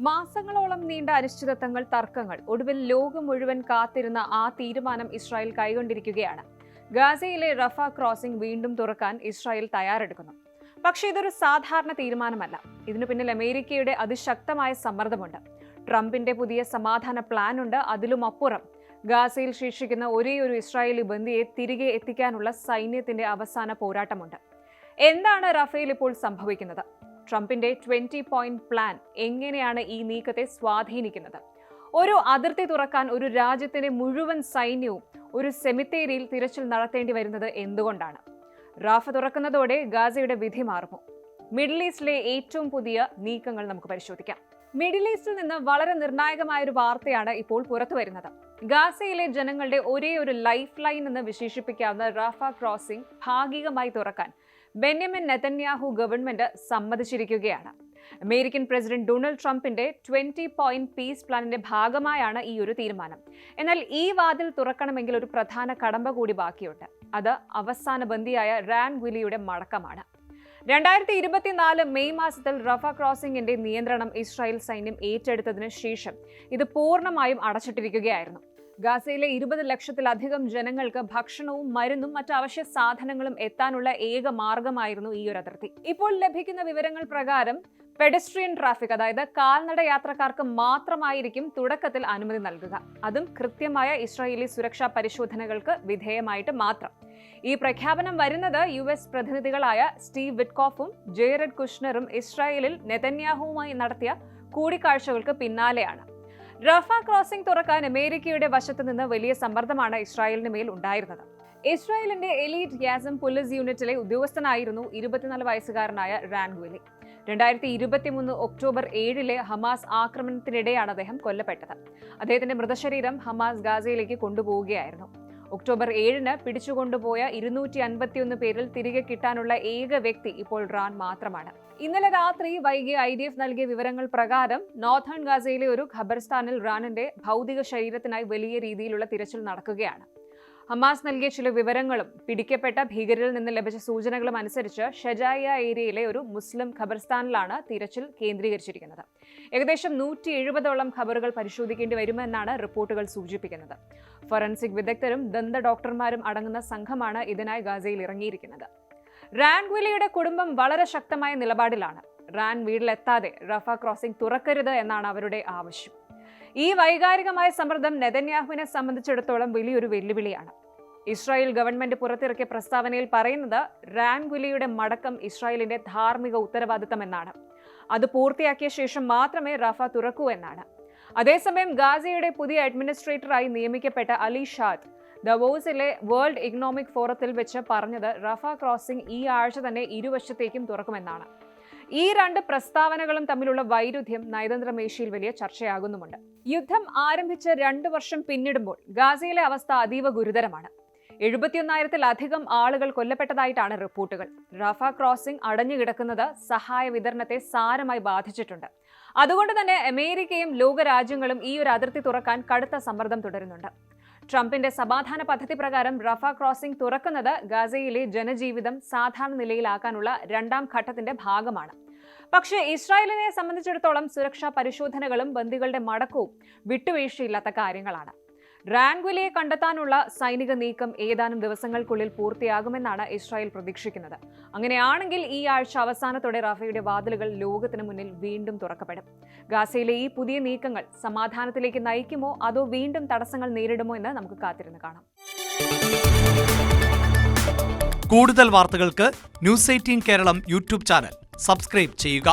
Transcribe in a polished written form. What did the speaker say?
മാസങ്ങളോളം നീണ്ട അനിശ്ചിതത്വങ്ങൾ, തർക്കങ്ങൾ, ഒടുവിൽ ലോകം മുഴുവൻ കാത്തിരുന്ന ആ തീരുമാനം ഇസ്രായേൽ കൈകൊണ്ടിരിക്കുകയാണ്. ഗാസയിലെ റഫ ക്രോസിംഗ് വീണ്ടും തുറക്കാൻ ഇസ്രായേൽ തയ്യാറെടുക്കുന്നു. പക്ഷേ ഇതൊരു സാധാരണ തീരുമാനമല്ല. ഇതിനു പിന്നിൽ അമേരിക്കയുടെ അതിശക്തമായ സമ്മർദ്ദമുണ്ട്. ട്രംപിന്റെ പുതിയ സമാധാന പ്ലാൻ ഉണ്ട്. അതിലും അപ്പുറം ഗാസയിൽ ശേഷിക്കുന്ന ഒരേയൊരു ഇസ്രായേലി ബന്ദിയെ തിരികെ എത്തിക്കാനുള്ള സൈന്യത്തിന്റെ അവസാന പോരാട്ടമുണ്ട്. എന്താണ് റഫേൽ ഇപ്പോൾ സംഭവിക്കുന്നത്? ട്രംപിന്റെ 20 പോയിന്റ് പ്ലാൻ എങ്ങനെയാണ് ഈ നീക്കത്തെ സ്വാധീനിക്കുന്നത്? ഒരു അതിർത്തി തുറക്കാൻ ഒരു രാജ്യത്തിന്റെ മുഴുവൻ സൈന്യവും ഒരു സെമിത്തേരിയിൽ തിരച്ചിൽ നടത്തേണ്ടി വരുന്നത് എന്തുകൊണ്ടാണ്? റാഫ തുറക്കുന്നതോടെ ഗാസയുടെ വിധി മാറുമോ? മിഡിൽ ഈസ്റ്റിലെ ഏറ്റവും പുതിയ നീക്കങ്ങൾ നമുക്ക് പരിശോധിക്കാം. മിഡിൽ ഈസ്റ്റിൽ നിന്ന് വളരെ നിർണായകമായ ഒരു വാർത്തയാണ് ഇപ്പോൾ പുറത്തു വരുന്നത്. ഗാസയിലെ ജനങ്ങളുടെ ഒരേ ഒരു ലൈഫ് ലൈൻ എന്ന് വിശേഷിപ്പിക്കാവുന്ന റാഫ ക്രോസിംഗ് ഭാഗികമായി തുറക്കാൻ ബെന്യാമിൻ നെതന്യാഹു ഗവൺമെന്റ് സമ്മതിച്ചിരിക്കുകയാണ്. അമേരിക്കൻ പ്രസിഡന്റ് ഡൊണാൾഡ് ട്രംപിന്റെ 20 പോയിന്റ് പീസ് പ്ലാനിന്റെ ഭാഗമായാണ് ഈ ഒരു തീരുമാനം. എന്നാൽ ഈ വാതിൽ തുറക്കണമെങ്കിൽ ഒരു പ്രധാന കടമ്പ കൂടി ബാക്കിയുണ്ട്. അത് അവസാന ബന്ദിയായ റാൻ ഗുലിയുടെ മടക്കമാണ്. 2024 മെയ് മാസത്തിൽ റഫ ക്രോസിംഗിന്റെ നിയന്ത്രണം ഇസ്രായേൽ സൈന്യം ഏറ്റെടുത്തതിന് ശേഷം ഇത് പൂർണ്ണമായും അടച്ചിട്ടിരിക്കുകയായിരുന്നു. ഗാസയിലെ 20 ലക്ഷത്തിലധികം ജനങ്ങൾക്ക് ഭക്ഷണവും മരുന്നും മറ്റ് അവശ്യ സാധനങ്ങളും എത്താനുള്ള ഏക മാർഗമായിരുന്നു ഈ ഒരു അതിർത്തി. ഇപ്പോൾ ലഭിക്കുന്ന വിവരങ്ങൾ പ്രകാരം പെഡസ്ട്രിയൻ ട്രാഫിക്, അതായത് കാൽനട യാത്രക്കാർക്ക് മാത്രമായിരിക്കും തുടക്കത്തിൽ അനുമതി നൽകുക. അതും കൃത്യമായ ഇസ്രായേലി സുരക്ഷാ പരിശോധനകൾക്ക് വിധേയമായിട്ട് മാത്രം. ഈ പ്രഖ്യാപനം വരുന്നത് US പ്രതിനിധികളായ സ്റ്റീവ് വിറ്റ്കോഫും ജേറഡ് കുഷ്നറും ഇസ്രായേലിൽ നെതന്യാഹുവുമായി നടത്തിയ കൂടിക്കാഴ്ചകൾക്ക് പിന്നാലെയാണ്. റഫ ക്രോസിംഗ് തുറക്കാൻ അമേരിക്കയുടെ വശത്ത് നിന്ന് വലിയ സമ്മർദ്ദമാണ് ഇസ്രായേലിന് മേൽ ഉണ്ടായിരുന്നത്. ഇസ്രായേലിന്റെ എലീറ്റ് ഗ്യാസം പോലീസ് യൂണിറ്റിലെ ഉദ്യോഗസ്ഥനായിരുന്നു 24 വയസ്സുകാരനായ റാൻ ഗുലി. 2023 ഒക്ടോബർ 7 ഹമാസ് ആക്രമണത്തിനിടെയാണ് അദ്ദേഹം കൊല്ലപ്പെട്ടത്. അദ്ദേഹത്തിന്റെ മൃതശരീരം ഹമാസ് ഗാസയിലേക്ക് കൊണ്ടുപോവുകയായിരുന്നു. ഒക്ടോബർ 7 പിടിച്ചുകൊണ്ടുപോയ 251 പേരിൽ തിരികെ കിട്ടാനുള്ള ഏക വ്യക്തി ഇപ്പോൾ റാൻ മാത്രമാണ്. ഇന്നലെ രാത്രി വൈകി IDF നൽകിയ വിവരങ്ങൾ പ്രകാരം നോർത്തേൺ ഗാസയിലെ ഒരു ഖബർസ്ഥാനിൽ റാനിന്റെ ഭൗതിക ശരീരത്തിനായി വലിയ രീതിയിലുള്ള തിരച്ചിൽ നടക്കുകയാണ്. ഹമാസ് നൽകിയ ചില വിവരങ്ങളും പിടിക്കപ്പെട്ട ഭീകരരിൽ നിന്ന് ലഭിച്ച സൂചനകളും അനുസരിച്ച് ഷജായ ഏരിയയിലെ ഒരു മുസ്ലിം ഖബർസ്ഥാനിലാണ് തിരച്ചിൽ കേന്ദ്രീകരിച്ചിരിക്കുന്നത്. ഏകദേശം 170ഓളം ഖബറുകൾ പരിശോധിക്കേണ്ടി വരുമെന്നാണ് റിപ്പോർട്ടുകൾ സൂചിപ്പിക്കുന്നത്. ഫോറൻസിക് വിദഗ്ധരും ദന്ത ഡോക്ടർമാരും അടങ്ങുന്ന സംഘമാണ് ഇതിനായി ഗാസയിൽ ഇറങ്ങിയിരിക്കുന്നത്. റാൻ ഗുലിയുടെ കുടുംബം വളരെ ശക്തമായ നിലപാടിലാണ്. റാൻ വീട്ടിലെത്താതെ റഫ ക്രോസിംഗ് തുറക്കരുത് എന്നാണ് അവരുടെ ആവശ്യം. ഈ വൈകാരികമായ സമ്മർദ്ദം നെതന്യാഹുവിനെ സംബന്ധിച്ചിടത്തോളം വലിയൊരു വെല്ലുവിളിയാണ്. ഇസ്രായേൽ ഗവൺമെന്റ് പുറത്തിറക്കിയ പ്രസ്താവനയിൽ പറയുന്നത് റാൻ ഗുലിയുടെ മടക്കം ഇസ്രായേലിന്റെ ധാർമ്മിക ഉത്തരവാദിത്തം എന്നാണ്. അത് പൂർത്തിയാക്കിയ ശേഷം മാത്രമേ റഫ തുറക്കൂ എന്നാണ്. അതേസമയം ഗാസയുടെ പുതിയ അഡ്മിനിസ്ട്രേറ്ററായി നിയമിക്കപ്പെട്ട അലി ഷാദ് ദവോസിലെ വേൾഡ് ഇക്കണോമിക് ഫോറത്തിൽ വെച്ച് പറഞ്ഞത് റഫ ക്രോസിംഗ് ഈ ആഴ്ച തന്നെ ഇരുവശത്തേക്കും തുറക്കുമെന്നാണ്. ഈ രണ്ട് പ്രസ്താവനകളും തമ്മിലുള്ള വൈരുദ്ധ്യം നയതന്ത്ര മേശയിൽ വലിയ ചർച്ചയാകുന്നുമുണ്ട്. യുദ്ധം ആരംഭിച്ച് 2 വർഷം പിന്നിടുമ്പോൾ ഗാസയിലെ അവസ്ഥ അതീവ ഗുരുതരമാണ്. 71,000-ലധികം ആളുകൾ കൊല്ലപ്പെട്ടതായിട്ടാണ് റിപ്പോർട്ടുകൾ. റഫ ക്രോസിംഗ് അടഞ്ഞുകിടക്കുന്നത് സഹായ വിതരണത്തെ സാരമായി ബാധിച്ചിട്ടുണ്ട്. അതുകൊണ്ട് തന്നെ അമേരിക്കയും ലോകരാജ്യങ്ങളും ഈ ഒരു അതിർത്തി തുറക്കാൻ കടുത്ത സമ്മർദ്ദം തുടരുന്നുണ്ട്. ട്രംപിന്റെ സമാധാന പദ്ധതി പ്രകാരം റഫ ക്രോസിംഗ് തുറക്കുന്നത് ഗാസയിലെ ജനജീവിതം സാധാരണ നിലയിലാക്കാനുള്ള 2ാം ഘട്ടത്തിന്റെ ഭാഗമാണ്. പക്ഷേ ഇസ്രായേലിനെ സംബന്ധിച്ചിടത്തോളം സുരക്ഷാ പരിശോധനകളും ബന്ദികളുടെ മടക്കവും വിട്ടുവീഴ്ചയില്ലാത്ത കാര്യങ്ങളാണ്. റാൻ ഗുലിയെ കണ്ടെത്താനുള്ള സൈനിക നീക്കം ഏതാനും ദിവസങ്ങൾക്കുള്ളിൽ പൂർത്തിയാകുമെന്നാണ് ഇസ്രായേൽ പ്രതീക്ഷിക്കുന്നത്. അങ്ങനെയാണെങ്കിൽ ഈ ആഴ്ച അവസാനത്തോടെ റഫയുടെ വാതിലുകൾ ലോകത്തിന് മുന്നിൽ വീണ്ടും തുറക്കപ്പെടും. ഗാസയിലെ ഈ പുതിയ നീക്കങ്ങൾ സമാധാനത്തിലേക്ക് നയിക്കുമോ അതോ വീണ്ടും തടസ്സങ്ങൾ നേരിടുമോ എന്ന് നമുക്ക് കാത്തിരുന്ന് കാണാം. കൂടുതൽ വാർത്തകൾക്ക് News 18 Keralam YouTube channel subscribe ചെയ്യുക.